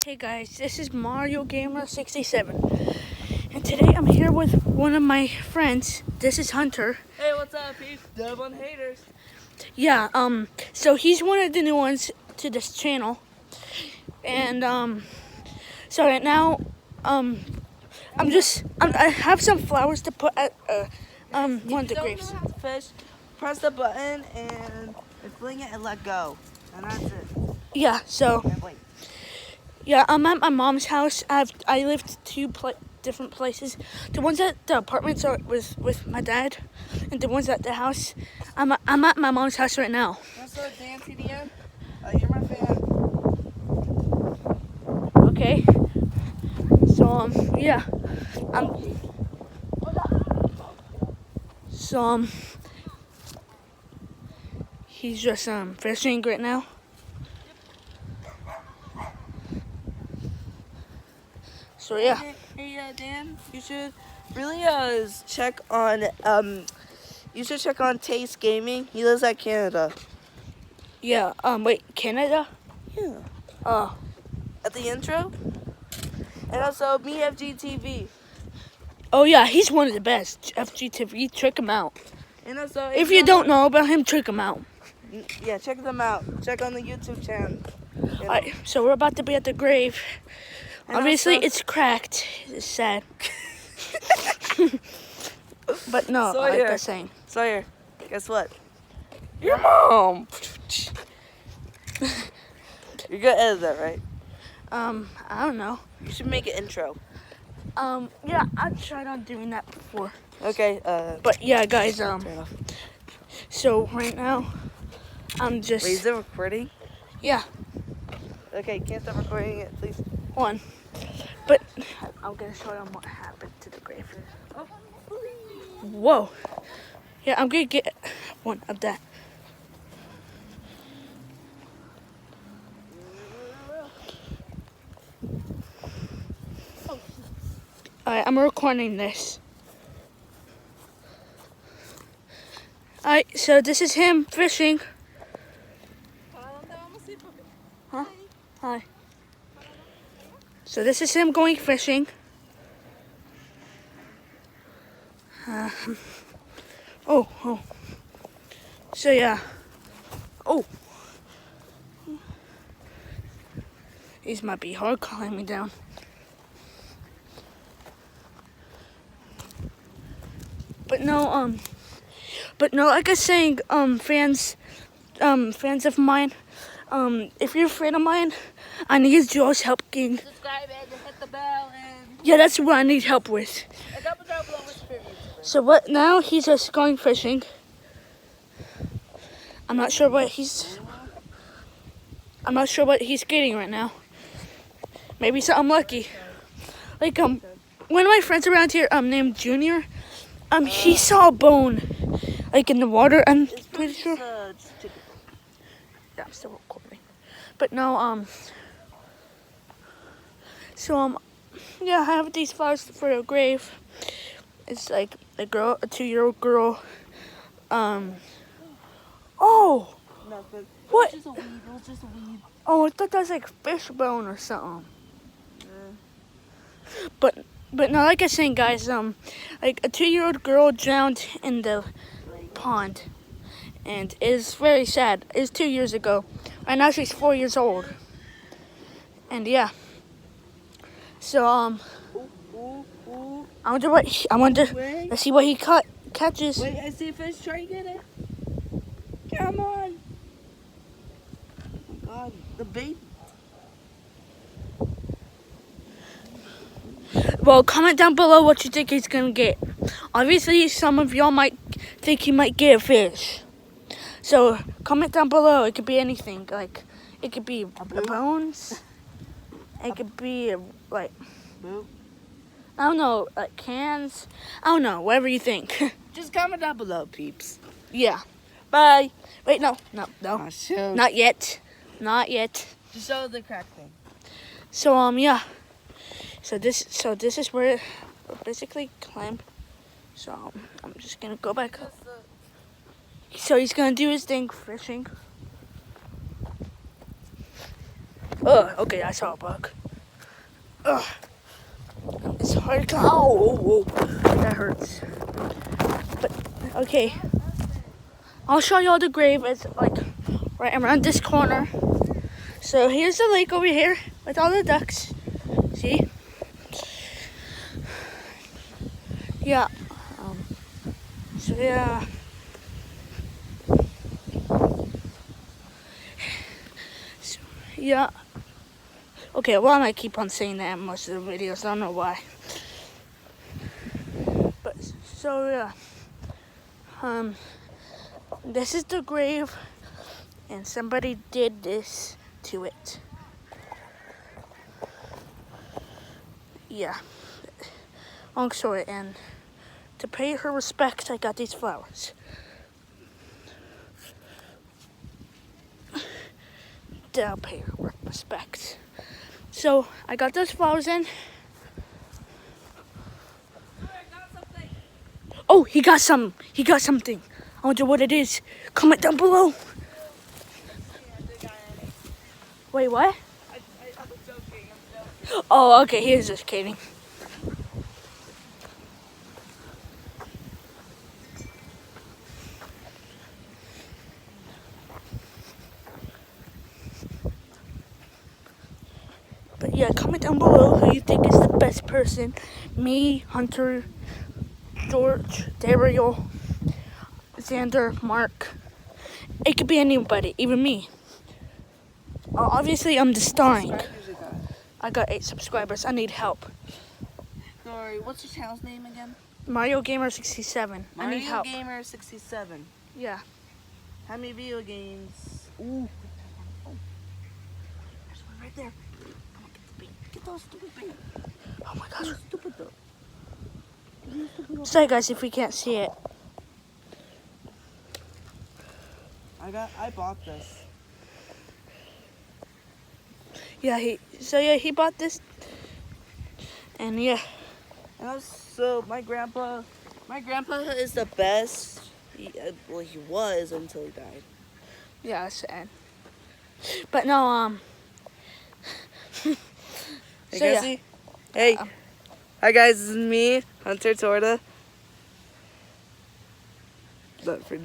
Hey guys, this is Mario Gamer 67, and today I'm here with one of my friends. This is Hunter. Hey, what's up, peeps? Dub on haters. Yeah, so he's one of the new ones to this channel, and so right now, I have some flowers to put at one of the graves. If you don't know how to fish, press the button and fling it and let go, and that's it. Yeah, so And wait. yeah, I'm at my mom's house. I lived two different places. The ones at the apartments are with my dad, and the ones at the house. I'm at my mom's house right now. Also, Dan TDM, you're my fan. Okay. So yeah, he's just fishing right now. So yeah. Hey, Dan, you should really check on Taste Gaming. He lives at Canada. Yeah. Wait, Canada? Yeah. Oh. At the intro. And also MeFGTV. Oh yeah, he's one of the best. FGTV, check him out. And also, If you don't know about him, check him out. Yeah, check them out. Check on the YouTube channel. Alright, so we're about to be at the grave. And Obviously, also, it's cracked. It's sad. But no, So like here. the same. Sawyer, guess what? Your mom! You're gonna edit that, right? I don't know. You should make an intro. Yeah, I tried on doing that before. Okay, But yeah, guys, turn it off. so right now, I'm just, Wait, is it recording? yeah, Okay, can't stop recording it, please. one. But I'm gonna show them what happened to the grave. Oh, Whoa. Yeah, I'm gonna get one of that. Alright, I'm recording this. Alright, so this is him fishing. Huh? Hi. So this is him going fishing. Oh. So yeah. Oh. These might be hard climbing down. But no, like I was saying, fans of mine, if you're a fan of mine, I need y'all's help getting. subscribe and hit the bell and Yeah, that's what I need help with. comment down below which favorite YouTuber. So what now? He's just going fishing. I'm not sure what he's getting right now. Maybe something lucky. Like one of my friends around here, named Junior, he saw a bone, like in the water. I'm pretty sure. Yeah, I'm still recording. But no, so yeah, I have these flowers for a grave. It's like a 2-year-old girl. Oh, Nothing. what? It was just a weed. Oh, I thought that was like fish bone or something. But no, like I was saying, guys, like a 2-year-old girl drowned in the pond, and it's very sad. It's 2 years ago. Right now she's 4 years old, and yeah. So Ooh. I wonder. Wait. Let's see what he catches. Wait, I see a fish. Try to get it. Come on. Oh God, the bait. Well, comment down below what you think he's gonna get. Obviously, some of y'all might think he might get a fish. So comment down below. It could be anything. Like it could be bones. It could be like Boop. I don't know, like cans. I don't know. Whatever you think. Just comment down below, peeps. Yeah. Bye. Wait, no. Oh, shoot. Not yet. Not yet. Just show the crack thing. So yeah. So this is where it basically climbed. So I'm just gonna go back up. So he's gonna do his thing fishing. Oh, okay, I saw a bug. Ugh. It's hard to. Oh, that hurts. But okay, I'll show you all the grave. It's like right around this corner. So here's the lake over here with all the ducks. See? Yeah. So yeah. So, yeah. Okay, well, I keep on saying that in most of the videos. I don't know why. But so yeah. This is the grave, and somebody did this to it. Yeah. Long story, and to pay her respects, I got these flowers. I'll pay her respects. So I got those flowers in. Oh, he got some. He got something. I wonder what it is. Comment down below. Wait, what? I'm joking. Oh, okay. He was just kidding. But yeah, comment down below who you think is the best person. Me, Hunter, George, Daryl, Xander, Mark. It could be anybody, even me. Obviously, I'm just starring. I got 8 subscribers. I need help. Sorry, what's your channel's name again? Mario Gamer 67. I need help. Mario Gamer 67. Yeah. How many video games? Ooh. Oh. There's one right there. Come on, get the bait. Get those stupid bait. Oh my gosh. They're stupid though. Sorry guys if we can't see it. I bought this. Yeah, he bought this. And yeah. And also, my grandpa is the best. Well, he was until he died. Yeah, that's sad. But no, Hey, So, Cassie. Hey. Hi guys, this is me, Hunter Torta. But for